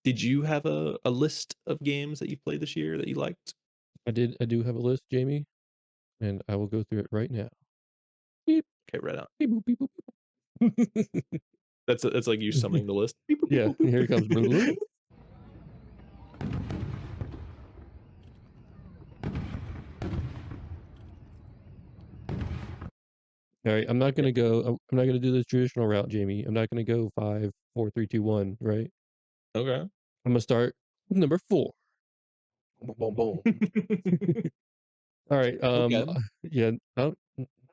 Did you have a list of games that you played this year that you liked? I do have a list, Jamie, and I will go through it right now. Beep, Okay, right on. beep, boop, beep, boop, beep. That's like you summoning the list. Beep, boop, boop, Yeah, boop, here it comes. boop. Alright, I'm not Yeah, gonna go I'm not gonna do this traditional route, Jamie. I'm not gonna go 5, 4, 3, 2, 1, right? okay. I'm gonna start with number 4. Boom, boom, boom. Alright, Okay. yeah,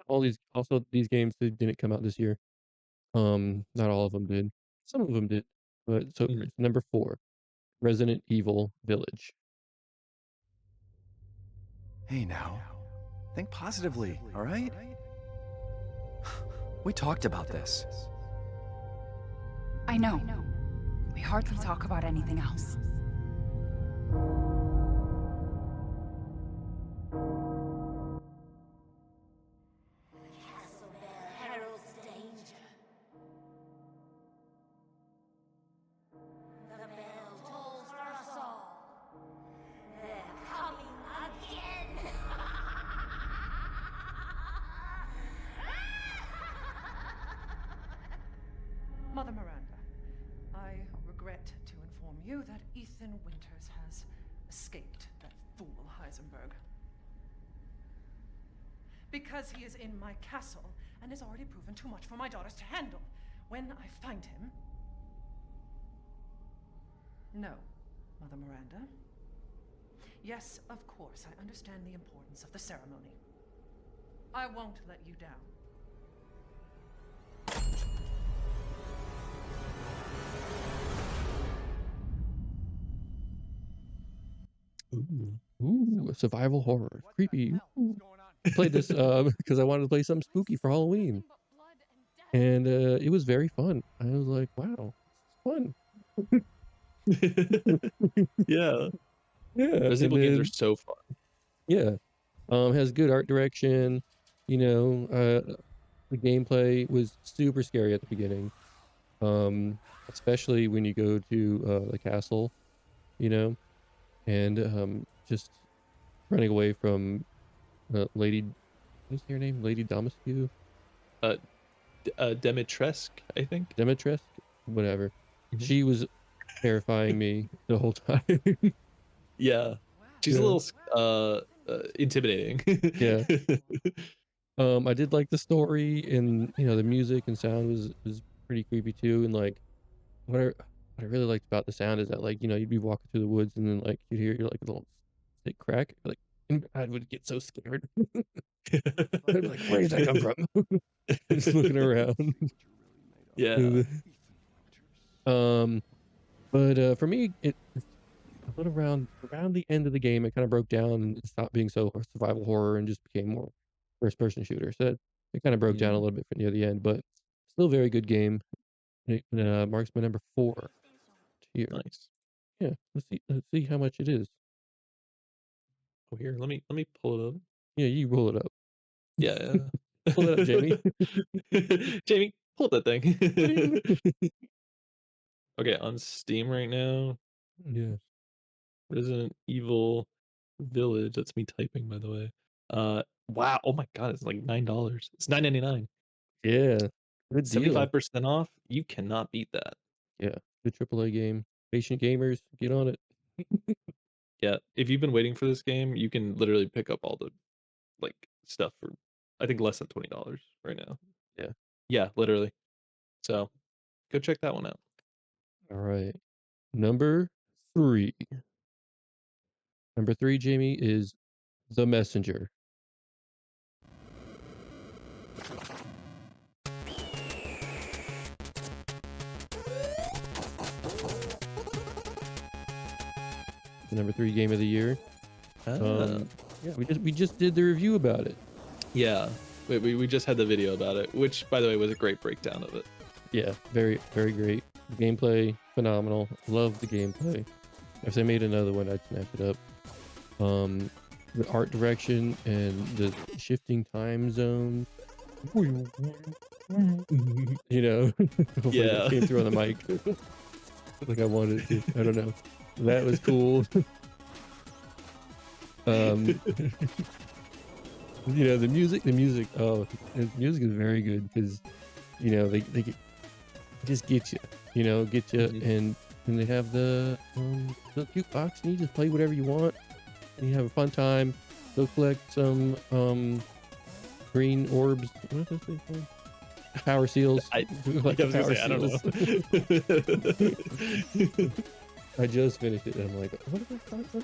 all these also, these games, they didn't come out this year. Not all of them did. Some of them did, but so Mhm. it's number 4, Resident Evil Village. Hey now, think positively, all right? We talked about this. I know. We hardly talk about anything else. Castle bell heralds danger. The bell tolls for us all. They're coming again. Mother Miranda, I regret to inform you that Ethan Winters has escaped that fool Heisenberg. Because he is in my castle and has already proven too much for my daughters to handle. When I find him... No, Mother Miranda. Yes, of course, I understand the importance of the ceremony. I won't let you down. Ooh. Ooh, a survival horror. Creepy. Ooh. I played this, because I wanted to play something spooky for Halloween, and, it was very fun. I was like, "Wow, this is fun." Yeah. Yeah, Resident and Evil games are then so fun. yeah, has good art direction, you know, the gameplay was super scary at the beginning, um, especially when you go to, the castle, you know, and, just running away from, Lady what's her name? Lady Domiscu? Uh, Demitresque, I think. Demetresk? Whatever. Mhm. She was terrifying me the whole time. Yeah. She's a Yeah, little intimidating. yeah. I did like the story and, you know, the music and sound was pretty creepy too, and, like, what I what I really liked about the sound is that, like, you know, you'd be walking through the woods and then, like, you'd hear, like, a little stick crack, like, and I would get so scared. I'd be like, "Where did that come from?" Just looking around. Yeah. Um, but, for me, it a little around the end of the game, it kinda broke down and stopped being so survival horror and just became more first person shooter. So it kinda broke down a Mm. little bit near the end, but still a very good game. It, marks my number 4 here. Nice. Yeah, let's see how much it is. Oh, here, let me pull it up. Yeah, you roll it up. Yeah, Pull it up, Jamie. yeah. Jamie, pull up that Ding. thing. Okay, on Steam right now, Yeah. Resident Evil Village. That's me typing, by the way. Wow. Oh my god, it's like $9. It's 9.99. Yeah. Good deal. 75% off. You cannot beat that. Yeah. Good AAA game. Patient gamers, get on it. Yeah, if you've been waiting for this game, you can literally pick up all the like stuff for I think less than $20 right now. Yeah. Yeah, literally. So go check that one out. Alright. Number 3. Number 3, Jamie, is The Messenger. The number 3 game of the year. Ah. Um, yeah, we just did the review about it. Yeah. We just had the video about it, which by the way was a great breakdown of it. Yeah, very, very great. The gameplay, phenomenal. Love the gameplay. If they made another one, I'd snatch it up. The art direction and the shifting time zone. You know, hopefully that Yeah. came through on the mic. like I wanted to. I don't know. That was cool. Um, oh, the music is very good because, they just get you, get you, Mhm. and they have the jukebox, and you just play whatever you want, and you have a fun time. Go collect some, green orbs. What are those things called? Power seals. I Go I collect the was gonna power say, I don't seals. know. I just finished it, and I'm like, "What are they talking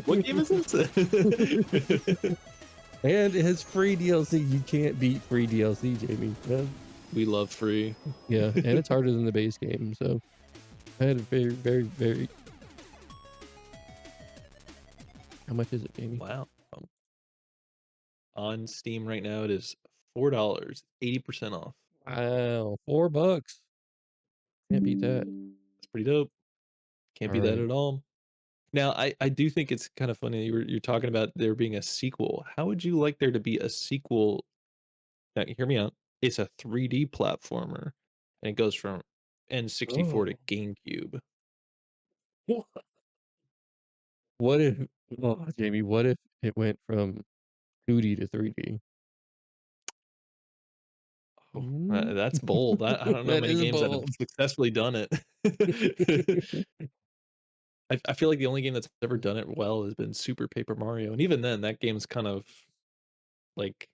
What game is about?" this? And it has free DLC. You can't beat free DLC, Jamie. We love free. Yeah, and it's harder than the base game, so I had a very, very, very. How much is it, Jamie? Wow. On Steam right now, it is $4, 80% off. Wow, $4. Can't beat that. That's pretty dope. Can't All beat that right. at all. Now, I do think it's kind of funny you're talking about there being a sequel. How would you like there to be a sequel? Now, hear me out. It's a 3D platformer, and it goes from N64 to Oh, GameCube. what if? Oh, Jamie, what if it went from 2D to 3D? Oh, Mm. that's bold. I don't know That many is games that have bold. successfully done it. I feel like the only game that's ever done it well has been Super Paper Mario, and even then, that game's kind of like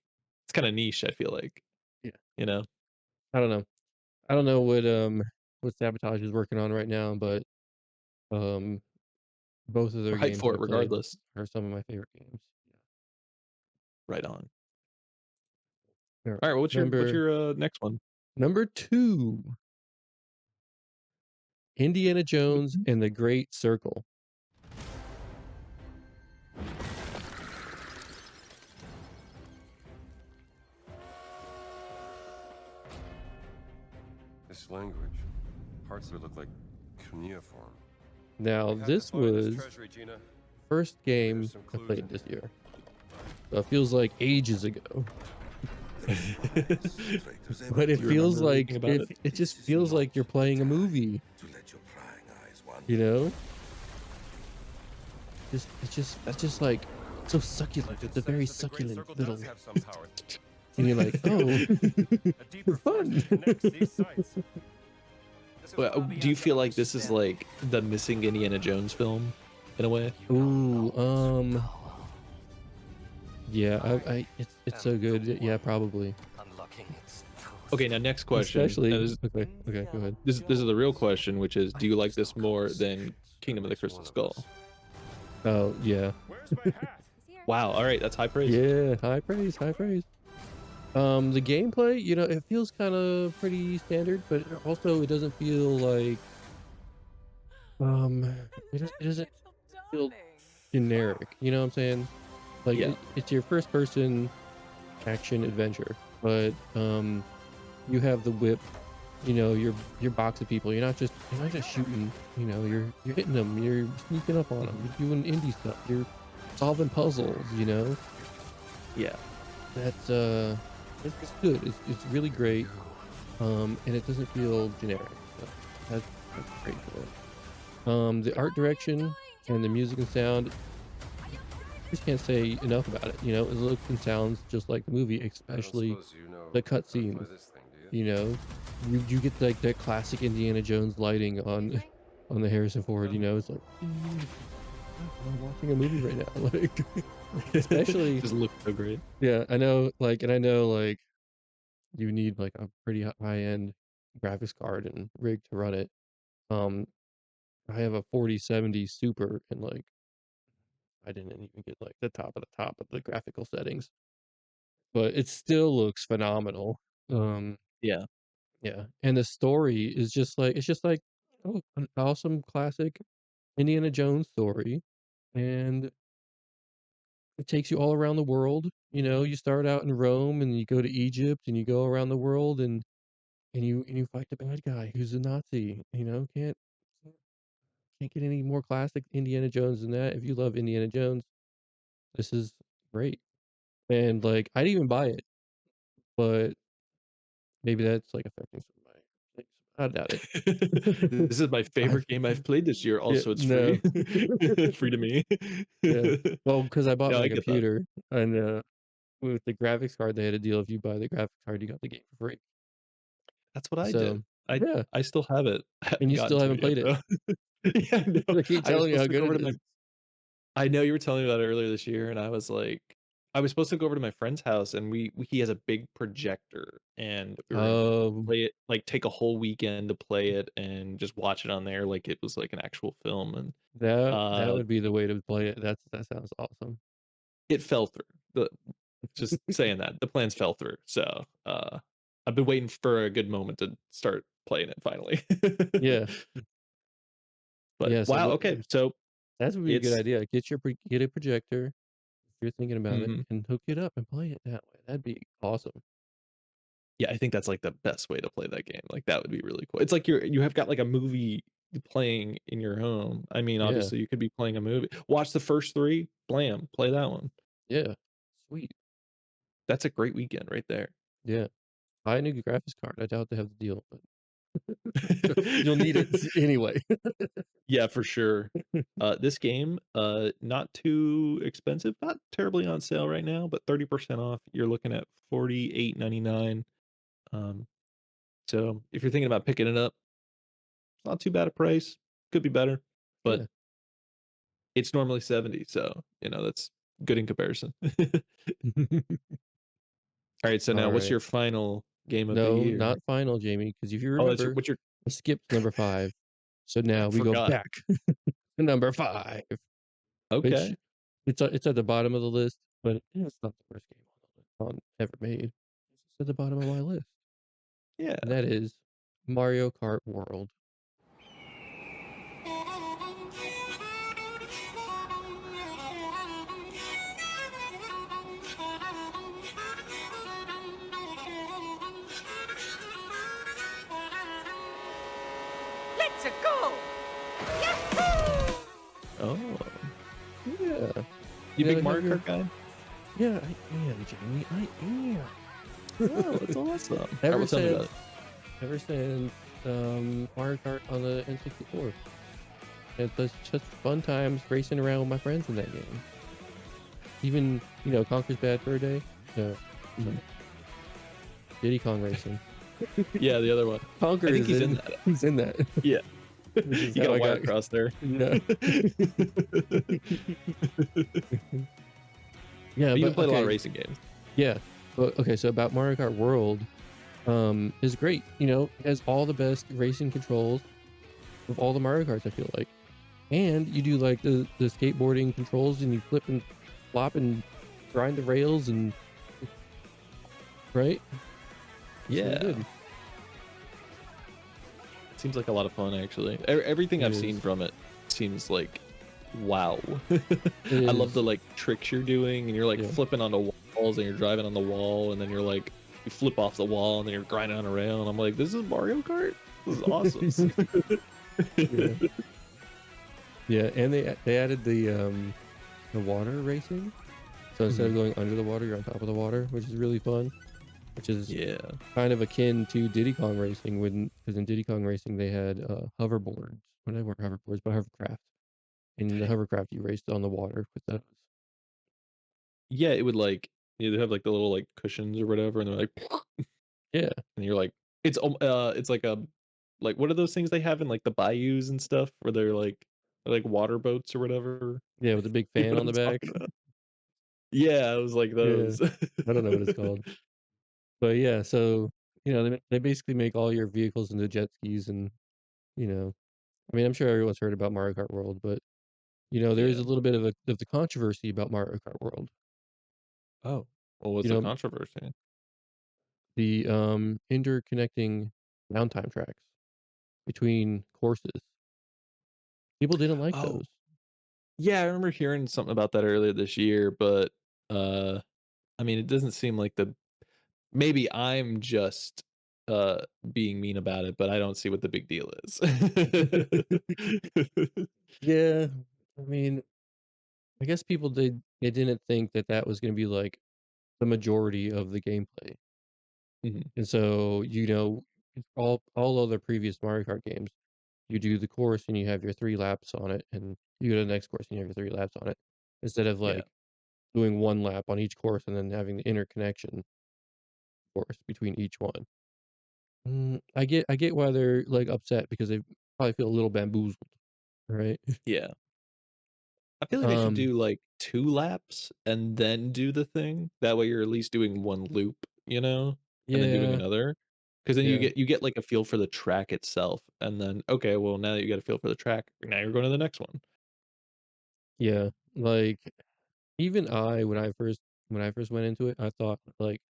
it's kind of niche. I feel like, Yeah, you know, I don't know. I don't know what Sabotage is working on right now, but um, both of their we're hyped games for I it played regardless. are some of my favorite games. Right on. Yeah. All right, All right, well, what's number your next one? number 2, Indiana Jones and the Great Circle. This language. Parts of it look like cuneiform. Now, We have to this find this was treasury, Gina. first There's game some I clues played in this here. year. So it feels like ages ago. But it Do you feels remember anything like about it? it just feels like you're playing a movie, you know? It's just like so succulent. It's Legend a very says that the Great succulent Circle little, does have some power. and you're like, oh, A deeper force fun. that connects these sites. Well, do you feel like this is like the missing Indiana Jones film in a way? Ooh, yeah, it's so good. Yeah, probably. Okay, now next question. Now Especially, okay, go ahead. this is the real question, which is, do you like this more than Kingdom of the Crystal Skull? Oh, yeah. Where's my hat? Wow. All right, that's high praise. Yeah, high praise, high praise. The gameplay, it feels kind of pretty standard, but also it doesn't feel like um, it doesn't feel generic. You know what I'm saying? Like Yeah. it's your first person action adventure, but you have the whip. Your box of people. You're not just shooting. You're hitting them. You're sneaking up on them. You're doing indie stuff. You're solving puzzles. Yeah. That's it's good. It's really great. And it doesn't feel generic. So that's great for it. The art direction and the music and sound, just can't say enough about it. It looks and sounds just like the movie, I don't especially suppose you know the how to play cutscenes. this thing, do you? You know, you get like that classic Indiana Jones lighting on on the Harrison Ford. It's like I'm watching a movie right now. Like, especially Just looks so great. yeah, I know. Like you need like a pretty high end graphics card and rig to run it. Um, I have a 4070 Super, and like I didn't even get like the top of the graphical settings, but it still looks phenomenal. Um, Yeah. yeah, and the story is just like an awesome classic Indiana Jones story, and it takes you all around the world. You start out in Rome, and you go to Egypt, and you go around the world, and you fight the bad guy who's a Nazi. Can't get any more classic Indiana Jones than that. If you love Indiana Jones, this is great. And like I'd even buy it, but maybe that's like affecting some of my things. I doubt it. This is my I've favorite game I've played this year, yeah, also it's no. free. Free to me. Yeah. Well, because I bought No, my I get that. computer and, with the graphics card, they had a deal. If you buy the graphics card, you got the game for free. That's what I did. So, yeah, I still have it. I and haven't you gotten still to haven't it yet played it. though. Yeah, I know. I keep I was telling you supposed how to go good over it to my is. I know you were telling me about it earlier this year, and I was like I was supposed to go over to my friend's house, and he has a big projector, and we were gonna Um, play it like, take a whole weekend to play it and just watch it on there like it was like an actual film, and, that uh, would be the way to play it. That sounds awesome. it fell through. The Just saying that, the plans fell through, so, I've been waiting for a good moment to start playing it finally. Yeah, But, yeah, so wow, what okay, so that would be a good it's idea. Get a projector if you're thinking about it, mhm. and hook it up and play it that way. That'd be awesome. Yeah, I think that's, like, the best way to play that game, like, that would be really cool. It's like you have got, like, a movie playing in your home. I mean, Yeah, obviously, you could be playing a movie. Watch the first 3, blam, play that one. yeah. Sweet. That's a great weekend right there. Yeah. Buy a new graphics card. I doubt they have the deal, but you'll need it anyway. Yeah, for sure. This game, not too expensive, not terribly on sale right now, but 30% off. You're looking at 48.99. Um, so if you're thinking about picking it up, it's not too bad a price. Could be better, but Yeah. it's normally 70, so, that's good in comparison. Alright, so now what's Alright. your final game of the No, year? not final, Jamie, because if you Oh, remember, what's your I skipped number 5. So I now we go forgot. back to number 5, which Okay. it's at the bottom of the list, but it's not the worst game ever made. It's just at the bottom of my list, and Yeah. that is Mario Kart World. Let's go! Oh. Yeah. You Yeah, big they have Mario your Kart guy? yeah, I am, Jamie, I am. Oh, that's awesome. Alright, Ever well, tell me about since it. ever since, Mario Kart on the N64. It's just fun times racing around with my friends in that game. Even, Conker's Bad Fur Day? No, sorry. Mhm. Diddy Kong Racing. Yeah, the other one. Conker I think is he's in in that. he's in that, Yeah. which is You got how a I wire got across there. yeah. Yeah, But you've but played a lot of okay, racing games. yeah. But okay, so about Mario Kart World, is great. It has all the best racing controls of all the Mario Karts, I feel like. And you do like the skateboarding controls and you flip and flop and grind the rails and right? It's really Yeah. good. It seems like a lot of fun, actually. Everything It I've is. seen from it seems like wow. It I love is. the like tricks you're doing, and you're like Yeah. flipping onto walls, and you're driving on the wall, and then you're like you flip off the wall, and then you're grinding on a rail, and I'm like, this is Mario Kart. This is awesome. Yeah. Yeah, and they added the water racing. So instead of Mhm. going under the water, you're on top of the water, which is really fun. Which is Yeah. kind of akin to Diddy Kong Racing because in Diddy Kong Racing they had hoverboards. Well, they weren't hoverboards, but hovercraft. In the hovercraft, you raced on the water with those. Yeah, it would like they have like the little like cushions or whatever, and they're like, Yeah, and you're like, it's like a like what are those things they have in like the bayous and stuff where they're like water boats or whatever. yeah, with the big You fan know what on I'm the back. talking about? Yeah, it was like Yeah, those. I don't know what it's called, but yeah. So they basically make all your vehicles into jet skis, and you know, I mean, I'm sure everyone's heard about Mario Kart World, but there is Yeah. a little bit of the controversy about Mario Kart World. Oh, well, what's You the know, controversy? the interconnecting downtime tracks between courses. People didn't like Oh, those. yeah, I remember hearing something about that earlier this year, but uh, I mean, it doesn't seem like the maybe I'm just being mean about it, but I don't see what the big deal is. Yeah, I mean, I guess people they didn't think that that was gonna be, like, the majority of the gameplay, Mhm. and so, all other previous Mario Kart games, you do the course and you have your 3 laps on it, and you go to the next course and you have your 3 laps on it, instead of, Yeah. like, doing 1 lap on each course and then having the interconnection course between each one. I get why they're, like, upset because they probably feel a little bamboozled, right? Yeah. I feel like they should Um, do, like, 2 laps and then do the thing. That way you're at least doing 1 loop, you know, and then doing yeah, another. Because then yeah, you get, like, a feel for the track itself, and then, okay, well, now that you get a feel for the track, now you're going to the next one. yeah, like, even when I first went into it, I thought, like,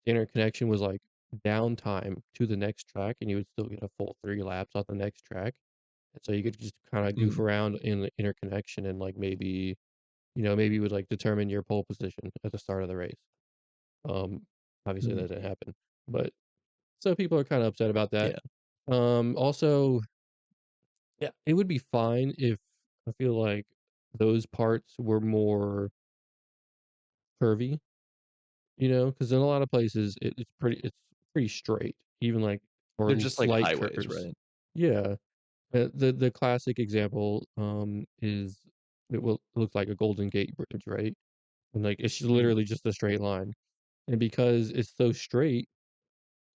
the interconnection was, like, downtime to the next track, and you would still get a full 3 laps on the next track, and so you could just kinda goof Mhm, around in the interconnection and, like, maybe, maybe you would, like, determine your pole position at the start of the race. Um, Obviously, mhm. that didn't happen, but so people are kinda upset about that. Yeah. Also, yeah, it would be fine if I feel like those parts were more curvy, because in a lot of places, it's pretty straight, even, like, or They're just like slight highways, curves. right? Yeah. The classic example, is it looks like a Golden Gate Bridge, right? And, like, it's Mhm. literally just a straight line, and because it's so straight,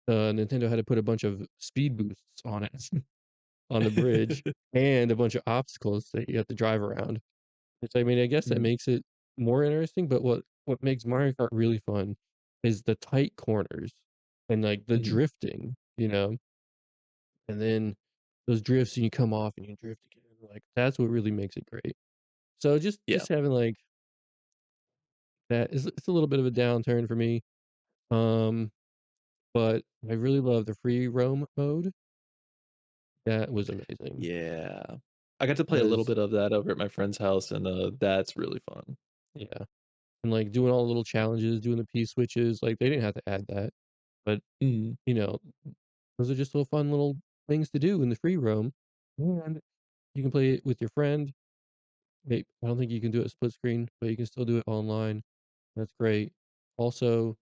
Nintendo had to put a bunch of speed boosts on it, on the bridge, and a bunch of obstacles that you have to drive around. Which, I mean, I guess that Mhm, makes it more interesting, but what makes Mario Kart really fun is the tight corners and, like, the mhm. drifting, and then those drifts and you come off and you drift again, like, that's what really makes it great. So Yeah. just having, like, that is it's a little bit of a downturn for me, um, but I really love the free roam mode. That was amazing Yeah. I got to play a little because bit of that over at my friend's house, and, that's really fun. yeah, and, like, doing all the little challenges, doing the P switches, like, they didn't have to add that, but, Mhm. you know, those are just little fun little things to do in the free roam, and you can play it with your friend. I don't think you can do it split screen, but you can still do it online. That's great. Also,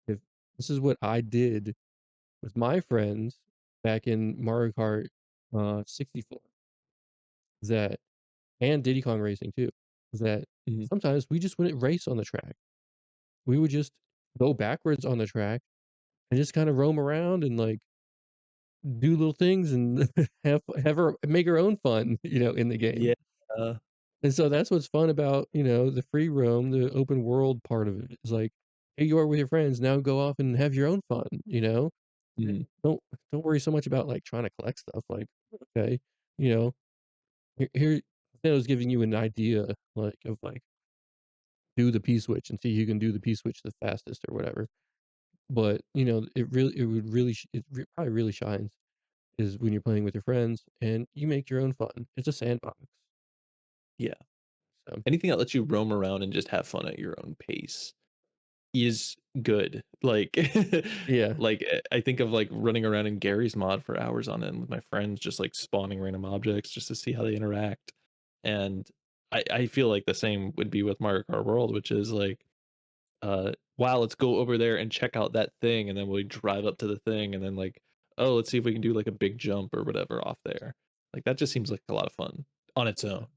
if this is what I did with my friends back in Mario Kart, 64, is that and Diddy Kong Racing too, is that Mhm. sometimes we just wouldn't race on the track. We would just go backwards on the track and just kinda roam around and, like, do little things and make our own fun, in the game. Yeah. And so that's what's fun about, the free roam, the open world part of it. It's like, here you are with your friends, now go off and have your own fun, you know? Eh, Mhm. don't worry so much about, like, trying to collect stuff, like, okay, you know, here Nintendo's giving you an idea, like, of, like, do the P switch and see who can do the P switch the fastest or whatever. But, it probably really shines is when you're playing with your friends and you make your own fun. It's a sandbox, Yeah. so Anything that lets you roam around and just have fun at your own pace is good. Like yeah, I think of, like, running around in Gary's mod for hours on end with my friends, just, like, spawning random objects just to see how they interact, and I feel like the same would be with Mario Kart World, which is, like, "Wow, let's go over there and check out that thing," and then we drive up to the thing, and then, like, "Oh, let's see if we can do, like, a big jump or whatever off there." Like, that just seems like a lot of fun on its yeah, own.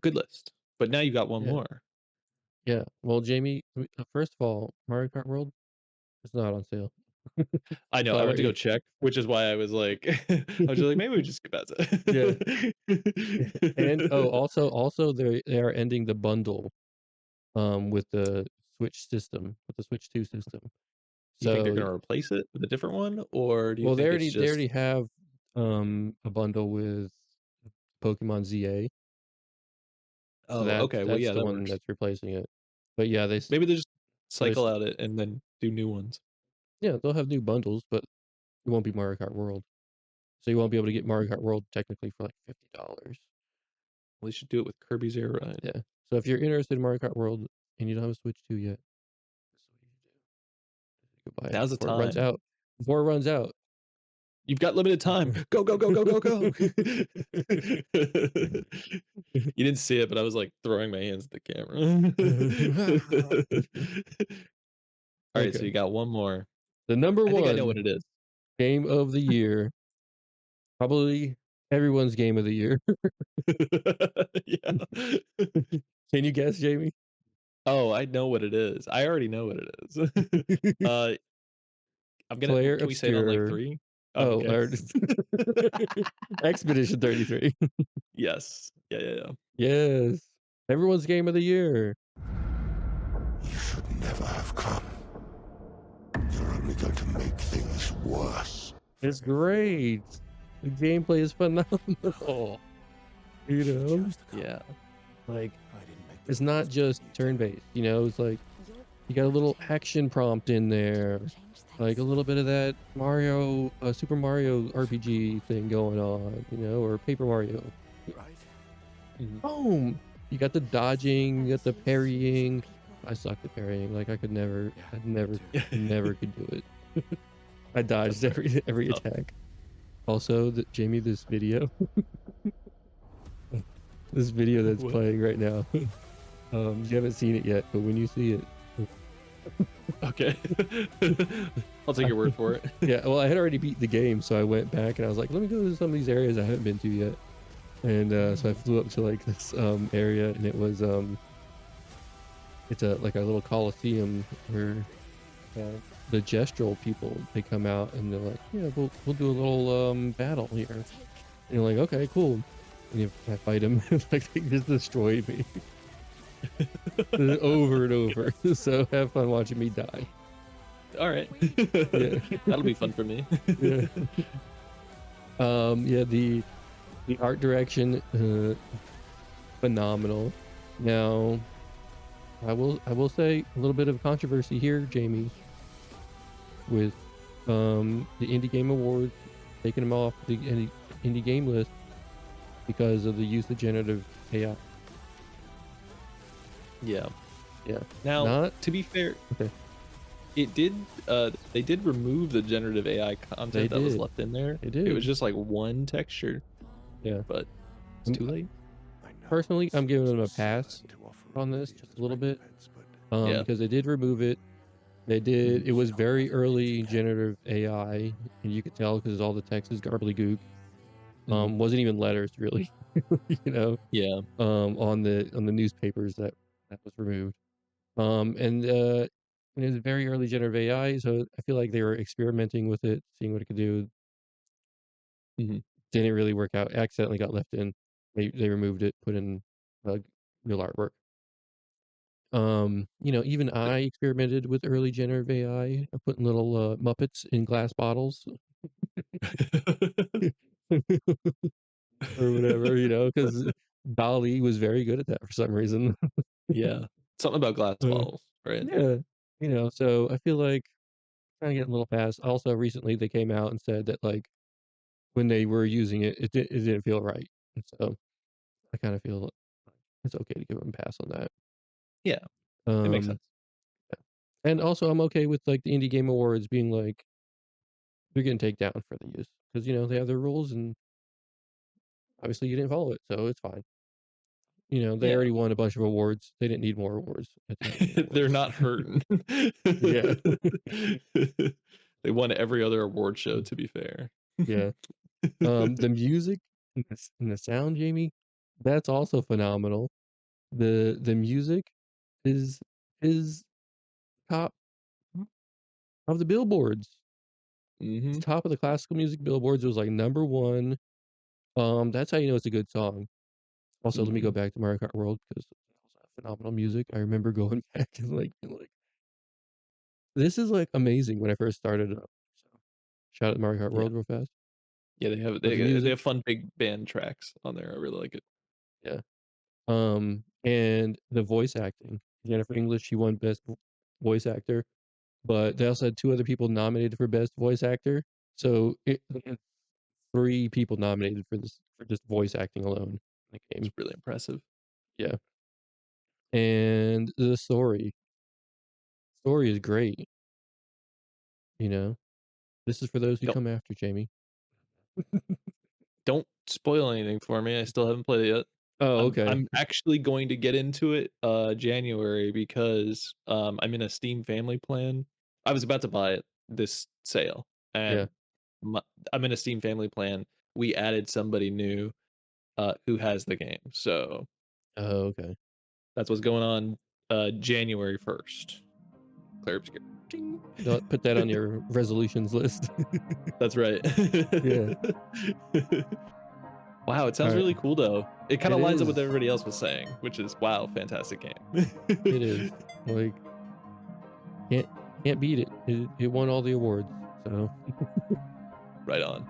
Good list. But now you got one yeah, more. yeah. Well, Jamie, first of all, Mario Kart World is not on sale. I know, I went to go Sorry. check, which is why I was like I was just like, "Maybe we just skip past Yeah, and oh, it." also they are ending the bundle, with the with the Switch 2 system. You think they're So, gonna replace it with a different one, or do you well, think it's they just already have, a bundle with Pokemon ZA, so oh, okay, well, that's yeah, the that one works. that's replacing it. But yeah, Maybe they just so they cycle out it and then do new ones. yeah, they'll have new bundles, but it won't be Mario Kart World. So you won't be able to get Mario Kart World technically for like $50. Well, they should do it with Kirby's Air Ride. Yeah. So if you're interested in Mario Kart World and you don't have a Switch 2 yet, this is what you do. You go buy it Now's the before it runs time. out. Before it runs out. You've got limited time. Go, go, go, go, go, go. You didn't see it, but I was, like, throwing my hands at the camera. Alright, so Okay. you got one more. The number I think I know what 1 it is. game of the year, probably everyone's game of the year. Yeah. Can you guess, Jamie? Oh, I know what it is. I already know what it is. Uh, I'm gonna Player can we say it on, like, obscure. 3? Oh, Oh, okay. Expedition 33. Yes. Yeah, yeah, yeah. Yes. Everyone's game of the year. You should never have come. You're only going to make things worse. It's great. The gameplay is phenomenal. You know? Yeah. Like, it's not just turn-based, you know? It's like, you got a little action prompt in there, like a little bit of that Mario, Super Mario RPG thing going on, you know, or Paper Mario. Right? Mhm. Boom! You got the dodging, you got the parrying. I sucked at parrying. Like I never could do it. I dodged That's fair. every Oh, attack. Also, Jamie, this video, this video that's what? playing right now. You haven't seen it yet, but when you see it, Okay. I'll take your word for it. yeah. Well, I had already beat the game, so I went back and I was like, let me go to some of these areas I haven't been to yet. And so I flew up to like this area, and it was it's a like a little coliseum where the gestural people, they come out and they're like, yeah, we'll do a little battle here. And you're like, okay, cool. And I fight them, like they just destroy me over and over. So have fun watching me die. Alright. Yeah. That'll be fun for me. Yeah. Yeah, the art direction, phenomenal. Now, I will say a little bit of controversy here, Jamie, with the Indie Game Awards taking them off the indie game list because of the use of generative AI. Yeah. Yeah. Now, Not to be fair, okay. it did, they did remove the generative AI content They that was did. left in there. They It was did. just, like, one texture, Yeah. but it's too late. Personally, I'm giving them a pass on this just a little bit, Yeah. because they did remove it. They did. It was very early generative AI, and you could tell because all the text is gobbledygook. Mhm. Wasn't even letters really, you know. Yeah. On the newspapers that was removed. And it was very early generative AI, so I feel like they were experimenting with it, seeing what it could do. Mhm. Didn't really work out. Accidentally got left in. They removed it, put in uh, real artwork. You know, even But I experimented with early generative AI, putting little Muppets in glass bottles or whatever, you know, because Dolly was very good at that for some reason. Yeah. Something about glass Uh, bottles, right? yeah, you know, so I feel like kind of getting a little fast. Also, recently they came out and said that like when they were using it, it didn't feel right. And so I kind of feel like it's okay to give them a pass on that. Yeah, it makes Um, sense. and also I'm okay with like the Indie Game Awards being like they're getting taken down for the use because you know they have their rules and obviously you didn't follow it, so it's fine. You know they Yeah. already won a bunch of awards. They didn't need more awards at the Indie Game They're Awards. not hurting. Yeah, They won every other award show, to be fair. yeah. The music and the sound, Jamie, that's also phenomenal. The music is is top of the billboards. It's Mhm. top of the classical music billboards. It was like number 1. That's how you know it's a good song. Also, let me go Mhm. back to Mario Kart World because it also had phenomenal music. I remember going back and like this is like amazing when I first started it up. So shout out to Mario Kart Yeah. World real fast. Yeah, they have But the they music, have fun big band tracks on there. I really like it. yeah. And the voice acting. Jennifer English, she won best voice actor, but they also had 2 other people nominated for best voice actor. So they had 3 people nominated for this for just voice acting alone in the It's game. really impressive. Yeah. And the story is great, you know? This is for those who Don't come after, Jamie. don't spoil anything for me. I still haven't played it yet. Oh, okay. I'm actually going to get into it, January because, I'm in a Steam family plan. I was about to buy it, this sale, Yeah. and my, I'm in a Steam family plan. We added somebody new who has the game, so Oh, okay. that's what's going on. January 1st. Clear Obscure. Ding. Don't put that on your resolutions list. That's right. Yeah. Wow, it sounds Alright. really cool though. It kind It of lines up with is. everybody else was saying, which is wow, fantastic game. It is. Like, can't can't beat it. It won all the awards, so Right on.